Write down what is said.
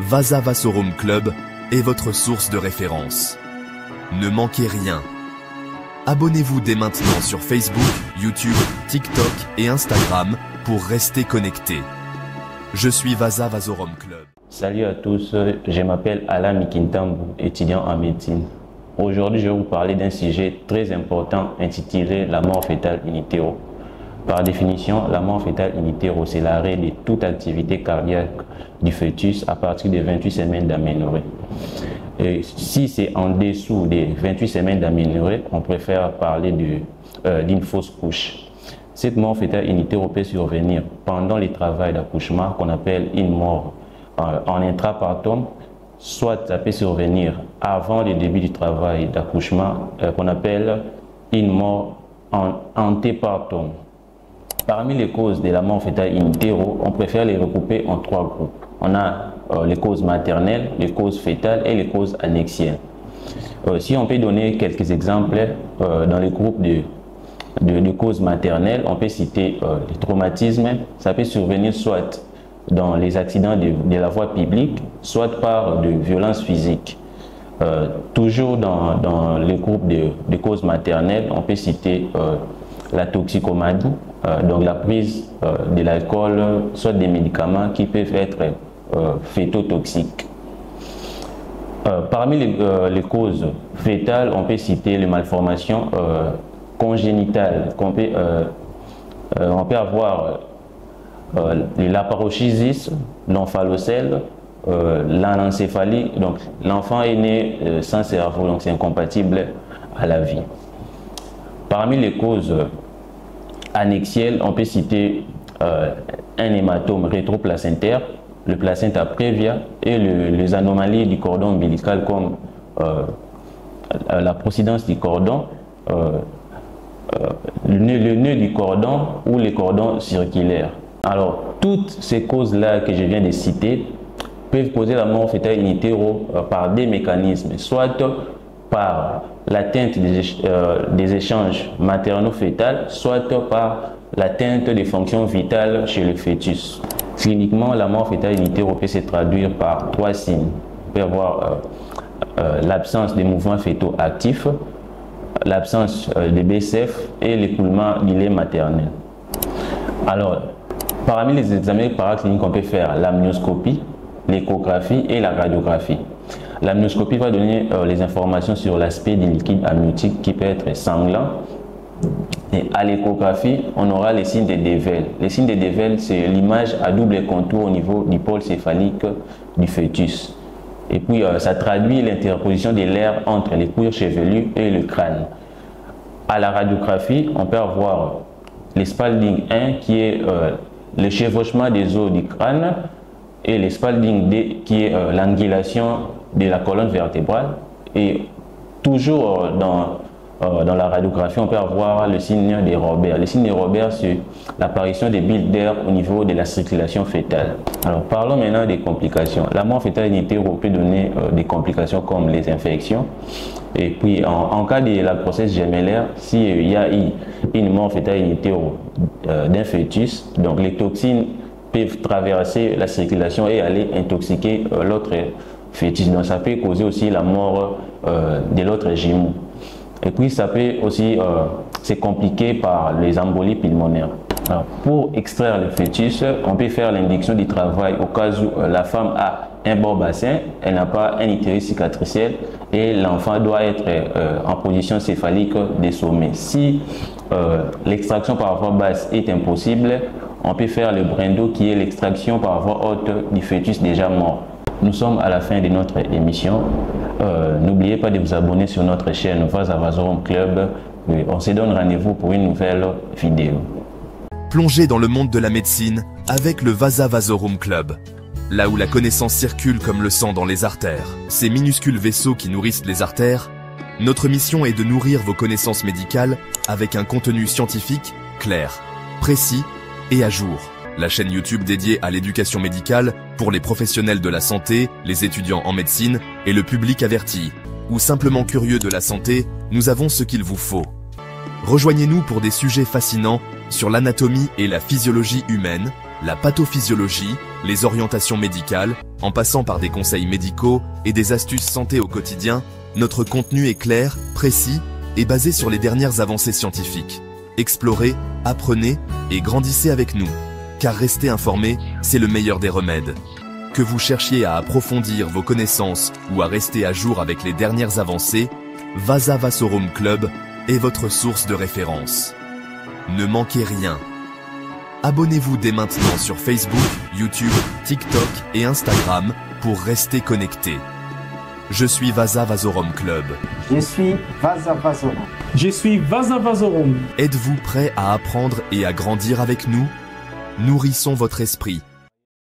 Vasa Vasorum Club est votre source de référence. Ne manquez rien. Abonnez-vous dès maintenant sur Facebook, YouTube, TikTok et Instagram pour rester connecté. Je suis Vasa Vasorum Club. Salut à tous, je m'appelle Alain Mikintambu, étudiant en médecine. Aujourd'hui, je vais vous parler d'un sujet très important intitulé la mort fœtale in utero. Par définition, la mort fœtale in utero, c'est l'arrêt de toute activité cardiaque du fœtus à partir des 28 semaines d'aménorrhée. Et si c'est en dessous des 28 semaines d'aménorrhée, on préfère parler d'une fausse couche. Cette mort fœtale in utero peut survenir pendant les travaux d'accouchement qu'on appelle une mort en intrapartum, soit ça peut survenir avant le début du travail d'accouchement qu'on appelle une mort en antépartum. Parmi les causes de la mort fœtale in utero, on préfère les regrouper en trois groupes. On a les causes maternelles, les causes fœtales et les causes annexiennes. Si on peut donner quelques exemples dans les groupes de causes maternelles, on peut citer les traumatismes. Ça peut survenir soit dans les accidents de la voie publique, soit par de violences physiques. Toujours dans les groupes de causes maternelles, on peut citer la toxicomanie, donc la prise de l'alcool, soit des médicaments qui peuvent être phétotoxiques. Parmi les causes fœtales, on peut citer les malformations congénitales. On peut avoir la parochisis, l'omphalocèle, l'anencéphalie. Donc l'enfant est né sans cerveau, donc c'est incompatible à la vie. Parmi les causes annexielles, on peut citer un hématome rétroplacentaire, le placenta prévia et les anomalies du cordon ombilical comme la procidence du cordon, le nœud du cordon ou les cordons circulaires. Alors, toutes ces causes-là que je viens de citer peuvent causer la mort fœtale in utero par des mécanismes, soit par l'atteinte des échanges maternaux-fœtales, soit par l'atteinte des fonctions vitales chez le fœtus. Cliniquement, la mort fœtale in utero peut se traduire par trois signes. On peut avoir l'absence des mouvements fœtaux actifs, l'absence de BCF et l'écoulement du lait maternel. Alors, parmi les examens paracliniques, on peut faire l'amnioscopie, l'échographie et la radiographie. L'amnioscopie va donner les informations sur l'aspect du liquide amniotique qui peut être sanglant. Et à l'échographie, on aura les signes de Devel. Les signes de Devel, c'est l'image à double contour au niveau du pôle céphalique du fœtus. Et puis, ça traduit l'interposition de l'air entre les cuirs chevelus et le crâne. À la radiographie, on peut avoir le spalding 1 qui est le chevauchement des os du crâne et le spalding 2 qui est l'angulation de la colonne vertébrale. Et toujours dans la radiographie, on peut avoir le signe de Robert. Le signe de Robert, c'est l'apparition des bulles d'air au niveau de la circulation fœtale. Alors, parlons maintenant des complications. La mort fœtale in utero peut donner des complications comme les infections. Et puis, en cas de la grossesse gémellaire, s'il y a une mort fœtale in utero d'un fœtus, donc les toxines peuvent traverser la circulation et aller intoxiquer l'autre fœtus. Donc, ça peut causer aussi la mort de l'autre jumeau. Et puis, ça peut aussi se compliquer par les embolies pulmonaires. Alors, pour extraire le fœtus, on peut faire l'induction du travail au cas où la femme a un bon bassin, elle n'a pas un utérus cicatriciel et l'enfant doit être en position céphalique dessommée. Si l'extraction par voie basse est impossible, on peut faire le brindo qui est l'extraction par voie haute du fœtus déjà mort. Nous sommes à la fin de notre émission. N'oubliez pas de vous abonner sur notre chaîne Vasa Vasorum Club. On se donne rendez-vous pour une nouvelle vidéo. Plongez dans le monde de la médecine avec le Vasa Vasorum Club. Là où la connaissance circule comme le sang dans les artères, ces minuscules vaisseaux qui nourrissent les artères, notre mission est de nourrir vos connaissances médicales avec un contenu scientifique, clair, précis et à jour. La chaîne YouTube dédiée à l'éducation médicale pour les professionnels de la santé, les étudiants en médecine et le public averti, ou simplement curieux de la santé, nous avons ce qu'il vous faut. Rejoignez-nous pour des sujets fascinants sur l'anatomie et la physiologie humaine, la pathophysiologie, les orientations médicales, en passant par des conseils médicaux et des astuces santé au quotidien, notre contenu est clair, précis et basé sur les dernières avancées scientifiques. Explorez, apprenez et grandissez avec nous, car rester informé, c'est le meilleur des remèdes. Que vous cherchiez à approfondir vos connaissances ou à rester à jour avec les dernières avancées, Vasa Vasorum Club est votre source de référence. Ne manquez rien. Abonnez-vous dès maintenant sur Facebook, YouTube, TikTok et Instagram pour rester connecté. Je suis Vasa Vasorum Club. Je suis Vasa Vasorum. Je suis Vasa Vasorum. Êtes-vous prêt à apprendre et à grandir avec nous? Nourrissons votre esprit